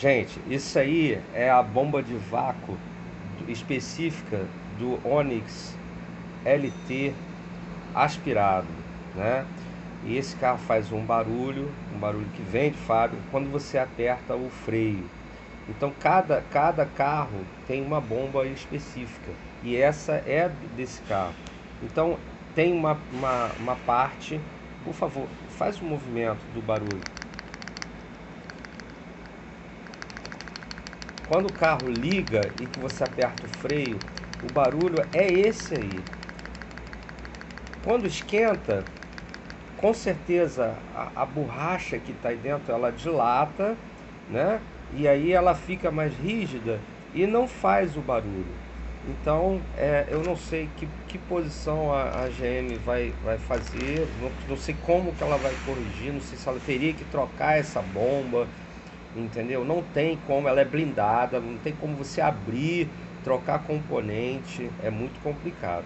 Gente, isso aí é a bomba de vácuo específica do Onix LT aspirado, né? E esse carro faz um barulho que vem de fábrica quando você aperta o freio. Então cada carro tem uma bomba específica e essa é desse carro. Então tem uma parte, por favor, faz o movimento do barulho. Quando o carro liga e que você aperta o freio, o barulho é esse aí. Quando esquenta, com certeza a borracha que está aí dentro ela dilata, né? E aí ela fica mais rígida e não faz o barulho. Então, eu não sei que posição a GM vai fazer, não sei como que ela vai corrigir, não sei se ela teria que trocar essa bomba, entendeu? Não tem como, ela é blindada, não tem como você abrir, trocar componente, é muito complicado.